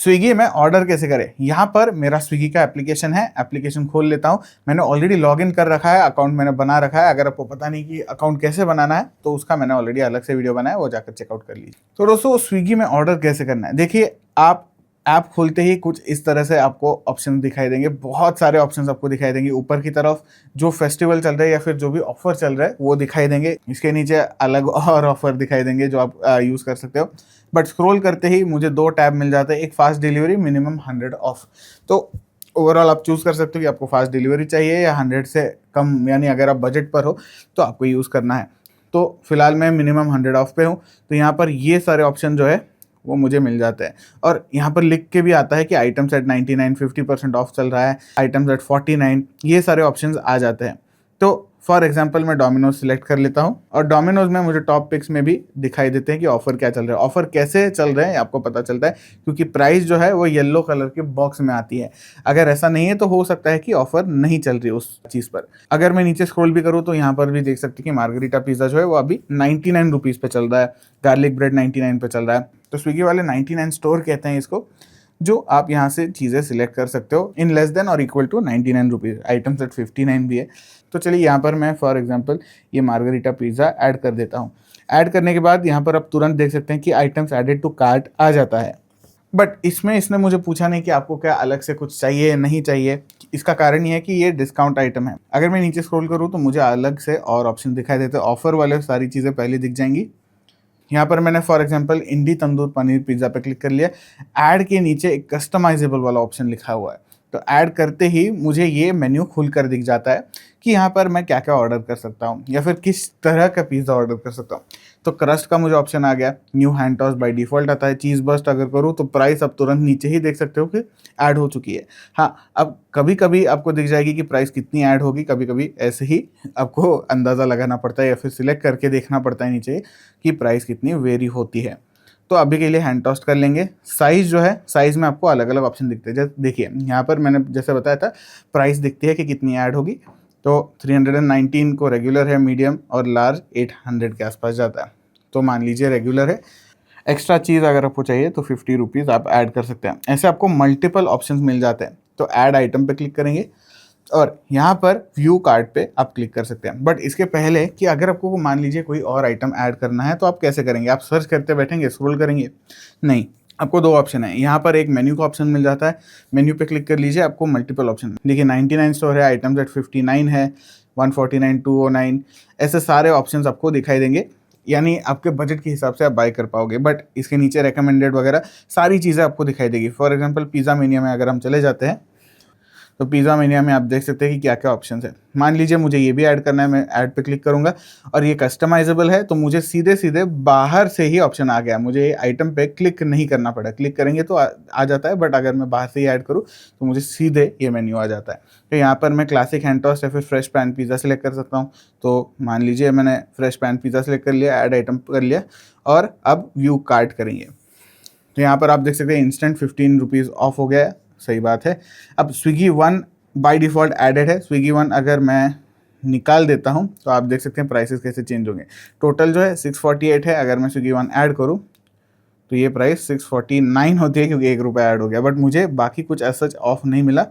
Swiggy में order कैसे करें। यहाँ पर मेरा स्विगी का एप्लीकेशन है, एप्लीकेशन खोल लेता हूँ। मैंने ऑलरेडी लॉगिन कर रखा है, अकाउंट मैंने बना रखा है। अगर आपको पता नहीं कि अकाउंट कैसे बनाना है तो उसका मैंने ऑलरेडी अलग से वीडियो बनाया है, वो जाकर चेकआउट कर लीजिए। तो दोस्तों स्विगी में ऑर्डर कैसे करना है, देखिए आप ऐप खोलते ही कुछ इस तरह से आपको ऑप्शन दिखाई देंगे, बहुत सारे ऑप्शंस आपको दिखाई देंगे। ऊपर की तरफ जो फेस्टिवल चल रहा है या फिर जो भी ऑफर चल रहा है वो दिखाई देंगे। इसके नीचे अलग और ऑफर दिखाई देंगे जो आप यूज़ कर सकते हो। बट स्क्रॉल करते ही मुझे 2 टैब मिल जाते हैं, एक फास्ट डिलीवरी, मिनिमम 100 ऑफ। तो ओवरऑल आप चूज़ कर सकते हो कि आपको फास्ट डिलीवरी चाहिए या 100 से कम, यानी अगर आप बजट पर हो तो आपको यूज़ करना है। तो फिलहाल मैं मिनिमम 100 ऑफ पे हूँ, तो यहाँ पर ये सारे ऑप्शन जो है वो मुझे मिल जाते हैं। और यहाँ पर लिख के भी आता है कि आइटम्स एट 99, 50% ऑफ चल रहा है, आइटम्स एट 49, ये सारे ऑप्शंस आ जाते हैं। तो फॉर एग्जांपल मैं डोमिनोज सिलेक्ट कर लेता हूँ और डोमिनोज में मुझे टॉप पिक्स में भी दिखाई देते हैं कि ऑफर क्या चल रहा है। ऑफर कैसे चल रहे हैं आपको पता चलता है क्योंकि प्राइस जो है वो येलो कलर के बॉक्स में आती है। अगर ऐसा नहीं है तो हो सकता है कि ऑफर नहीं चल रही उस चीज़ पर। अगर मैं नीचे स्क्रॉल भी करूँ तो यहाँ पर भी देख सकते हैं कि मार्गरीटा पिज़्ज़ा जो है वो अभी 99 रुपीज़ पे चल रहा है, गार्लिक ब्रेड 99 पे चल रहा है। तो स्विगी वाले 99 स्टोर कहते हैं इसको, जो आप यहाँ से चीज़ें सिलेक्ट कर सकते हो इन लेस देन और equal to 99 rupees. Items at 59 भी है। तो चलिए यहाँ पर मैं फॉर एग्जांपल ये मार्गरीटा पिज़्ज़ा ऐड कर देता हूँ। ऐड करने के बाद यहाँ पर आप तुरंत देख सकते हैं कि आइटम्स एडेड टू कार्ट आ जाता है। बट इसमें इसने मुझे पूछा नहीं कि आपको क्या अलग से कुछ चाहिए या नहीं चाहिए। इसका कारण ये है कि ये डिस्काउंट आइटम है। अगर मैं नीचे स्क्रॉल करूँ तो मुझे अलग से और ऑप्शन दिखाई देते हैं, ऑफर वाले सारी चीज़ें पहले दिख जाएंगी। यहाँ पर मैंने for example Indi tandoor paneer pizza पे क्लिक कर लिया। ऐड के नीचे एक कस्टमाइजेबल वाला ऑप्शन लिखा हुआ है, तो ऐड करते ही मुझे ये मेन्यू खुल कर दिख जाता है कि यहाँ पर मैं क्या क्या ऑर्डर कर सकता हूँ या फिर किस तरह का पिज़्ज़ा ऑर्डर कर सकता हूँ। तो क्रस्ट का मुझे ऑप्शन आ गया, new hand toss by default आता है। चीज़ बर्स्ट अगर करूँ तो प्राइस अब तुरंत नीचे ही देख सकते हो कि ऐड हो चुकी है। हाँ, अब कभी कभी आपको दिख जाएगी कि प्राइस कितनी ऐड होगी, कभी कभी ऐसे ही आपको अंदाज़ा लगाना पड़ता है या फिर सिलेक्ट करके देखना पड़ता है नीचे कि प्राइस कितनी वेरी होती है। तो अभी के लिए हैंड टॉस्ट कर लेंगे। साइज़ जो है, साइज़ में आपको अलग अलग ऑप्शन दिखते हैं। जैसे देखिए यहाँ पर मैंने जैसे बताया था प्राइस दिखती है कि कितनी ऐड होगी। तो 319 को रेगुलर है, मीडियम और लार्ज 800 के आसपास जाता है। तो मान लीजिए रेगुलर है। एक्स्ट्रा चीज़ अगर आपको चाहिए तो 50 रुपीज़ आप ऐड कर सकते हैं। ऐसे आपको मल्टीपल ऑप्शंस मिल जाते हैं। तो ऐड आइटम पे क्लिक करेंगे और यहाँ पर व्यू कार्ट पे आप क्लिक कर सकते हैं। बट इसके पहले कि अगर आपको मान लीजिए कोई और आइटम ऐड करना है तो आप कैसे करेंगे, आप सर्च करते बैठेंगे, स्क्रॉल करेंगे? नहीं, आपको 2 ऑप्शन है। यहाँ पर एक मेन्यू का ऑप्शन मिल जाता है, मेन्यू पे क्लिक कर लीजिए, आपको मल्टीपल ऑप्शन देखिए 99 स्टोर है, आइटम्स एट 59 है, 149, 209, ऐसे सारे ऑप्शंस आपको दिखाई देंगे। यानी आपके बजट के हिसाब से आप बाय कर पाओगे। बट इसके नीचे रेकमेंडेड वगैरह सारी चीज़ें आपको दिखाई देगी। फॉर एग्जांपल पिज़्ज़ा मेन्यू में अगर हम चले जाते हैं तो पिज़्ज़ा मेन्यू में आप देख सकते हैं कि क्या क्या ऑप्शंस है। मान लीजिए मुझे ये भी ऐड करना है, मैं ऐड पे क्लिक करूंगा और ये कस्टमाइजेबल है तो मुझे सीधे सीधे बाहर से ही ऑप्शन आ गया, मुझे आइटम पे क्लिक नहीं करना पड़ा। क्लिक करेंगे तो आ जाता है, बट अगर मैं बाहर से ही ऐड करूँ तो मुझे सीधे ये मेन्यू आ जाता है। तो यहाँ पर मैं क्लासिक हैंड टॉस्ट या फिर फ्रेश पैन पिज़्ज़ा सेलेक्ट कर सकता हूँ। तो मान लीजिए मैंने फ्रेश पैन पिज़्ज़ा सेलेक्ट कर लिया, ऐड आइटम कर लिया और अब व्यू कार्ट करेंगे। तो यहाँ पर आप देख सकते हैं इंस्टेंट 15 रुपीज़ ऑफ हो गया है। सही बात है। अब Swiggy One by default added है। स्विगी वन अगर मैं निकाल देता हूँ तो आप देख सकते हैं प्राइसेस कैसे चेंज होंगे। टोटल जो है 648 है, अगर मैं स्विगी वन ऐड करूँ तो ये प्राइस 649 होती है क्योंकि 1 रुपया ऐड हो गया। बट मुझे बाकी कुछ ऐसा ऑफ नहीं मिला।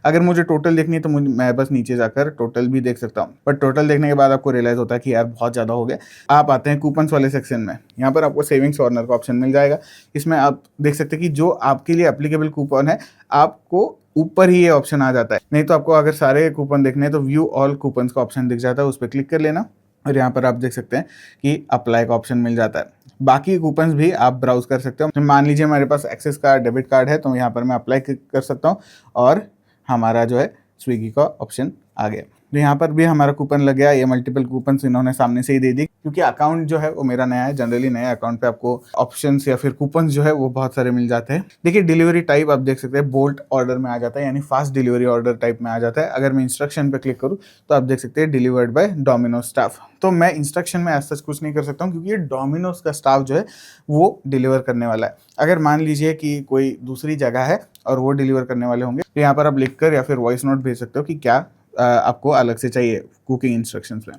अगर मुझे टोटल देखनी है तो मैं बस नीचे जाकर टोटल भी देख सकता हूँ। बट टोटल देखने के बाद आपको रियलाइज़ होता है कि यार बहुत ज़्यादा हो गया। आप आते हैं कूपन्स वाले सेक्शन में, यहाँ पर आपको सेविंग्स कॉर्नर का ऑप्शन मिल जाएगा। इसमें आप देख सकते हैं कि जो आपके लिए एप्लीकेबल कूपन है आपको ऊपर ही ये ऑप्शन आ जाता है। नहीं तो आपको अगर सारे कूपन देखने हैं तो व्यू ऑल कूपन्स का ऑप्शन दिख जाता है, उस पर क्लिक कर लेना और यहाँ पर आप देख सकते हैं कि अप्लाई का ऑप्शन मिल जाता है। बाकी कूपन्स भी आप ब्राउज कर सकते हो। मान लीजिए मेरे पास एक्सेस कार्ड, डेबिट कार्ड है तो यहाँ पर मैं अप्लाई कर सकता हूँ और हमारा जो है स्विगी का ऑप्शन आ गया। तो यहाँ पर भी हमारा कूपन लग गया। ये मल्टीपल कूपन्स इन्होंने सामने से ही दे दी क्योंकि अकाउंट जो है वो मेरा नया है। जनरली नया अकाउंट पे आपको ऑप्शंस या फिर कूपन्स जो है वो बहुत सारे मिल जाते हैं। देखिए डिलीवरी टाइप आप देख सकते हैं बोल्ट ऑर्डर में आ जाता है, यानी फास्ट डिलीवरी ऑर्डर टाइप में आ जाता है। अगर मैं इंस्ट्रक्शन पे क्लिक करूँ तो आप देख सकते हैं डिलीवर्ड बाय डोमिनोज स्टाफ। तो मैं इंस्ट्रक्शन में ऐसा कुछ नहीं कर सकता हूँ क्योंकि ये डोमिनोज का स्टाफ जो है वो डिलीवर करने वाला है। अगर मान लीजिए कि कोई दूसरी जगह है और वो डिलीवर करने वाले होंगे तो यहाँ पर आप लिखकर या फिर वॉइस नोट भेज सकते हो कि क्या आपको अलग से चाहिए कुकिंग इंस्ट्रक्शंस में।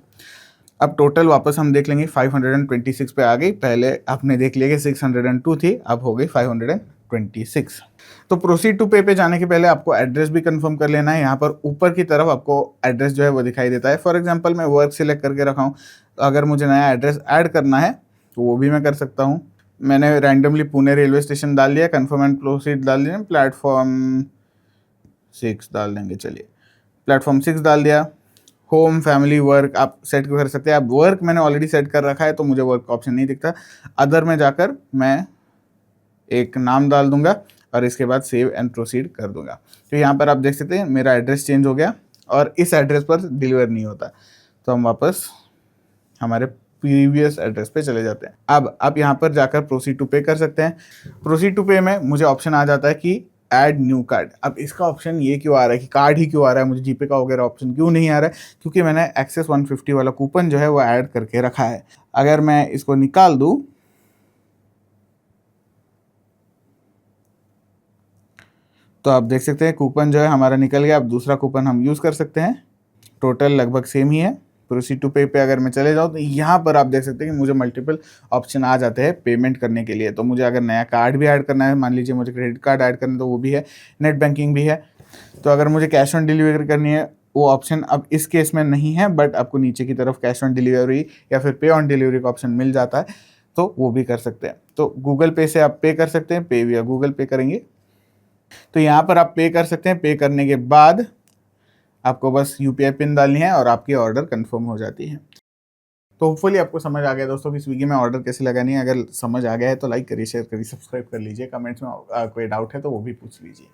अब टोटल वापस हम देख लेंगे 526 पे आ गई। पहले आपने देख लिया कि 602 थी, अब हो गई 26। तो प्रोसीड टू पे पे जाने के पहले आपको एड्रेस भी कंफर्म कर लेना है। यहाँ पर ऊपर की तरफ आपको एड्रेस जो है वो दिखाई देता है। फॉर एग्जांपल मैं वर्क सिलेक्ट करके रखा हूँ, तो अगर मुझे नया एड्रेस ऐड करना है तो वो भी मैं कर सकता हूँ। मैंने रैंडमली पुणे रेलवे स्टेशन डाल दिया, कन्फर्म एंड प्रोसीड डाल दिया, प्लेटफॉर्म 6 डाल देंगे। चलिए प्लेटफॉर्म 6 डाल दिया। होम, फैमिली, वर्क आप सेट कर सकते हैं। अब वर्क मैंने ऑलरेडी सेट कर रखा है तो मुझे वर्क का ऑप्शन नहीं दिखता। अदर में जाकर मैं एक नाम डाल दूंगा और इसके बाद सेव एंड प्रोसीड कर दूंगा। तो यहाँ पर आप देख सकते हैं मेरा एड्रेस चेंज हो गया और इस एड्रेस पर डिलीवर नहीं होता। तो हम वापस हमारे प्रीवियस एड्रेस पे चले जाते हैं। अब आप यहाँ पर जाकर प्रोसीड टू पे कर सकते हैं। प्रोसीड टू पे में मुझे ऑप्शन आ जाता है कि ऐड न्यू कार्ड। अब इसका ऑप्शन ये क्यों आ रहा है कि कार्ड ही क्यों आ रहा है, मुझे जीपे का वगैरह ऑप्शन क्यों नहीं आ रहा है? क्योंकि मैंने एक्सेस 150 वाला कूपन जो है वो ऐड करके रखा है। अगर मैं इसको निकाल दूँ तो आप देख सकते हैं कूपन जो है हमारा निकल गया। अब दूसरा कूपन हम यूज़ कर सकते हैं। टोटल लगभग सेम ही है। प्रोसीड टू पे पे अगर मैं चले जाऊँ तो यहाँ पर आप देख सकते हैं कि मुझे मल्टीपल ऑप्शन आ जाते हैं पेमेंट करने के लिए। तो मुझे अगर नया कार्ड भी ऐड करना है, मान लीजिए मुझे क्रेडिट कार्ड ऐड करना है, तो वो भी है, नेट बैंकिंग भी है। तो अगर मुझे कैश ऑन डिलीवरी करनी है वो ऑप्शन अब इस केस में नहीं है, बट आपको नीचे की तरफ कैश ऑन डिलीवरी या फिर पे ऑन डिलीवरी का ऑप्शन मिल जाता है, तो वो भी कर सकते हैं। तो गूगल पे से आप पे कर सकते हैं, पे या गूगल पे करेंगे तो यहाँ पर आप पे कर सकते हैं। पे करने के बाद आपको बस यूपीआई पिन डालनी है और आपकी ऑर्डर कंफर्म हो जाती है। तो होपफुली आपको समझ आ गया दोस्तों कि स्विगी में ऑर्डर कैसे लगानी है। अगर समझ आ गया है तो लाइक करिए, शेयर करिए, सब्सक्राइब कर लीजिए। कमेंट्स में कोई डाउट है तो वो भी पूछ लीजिए।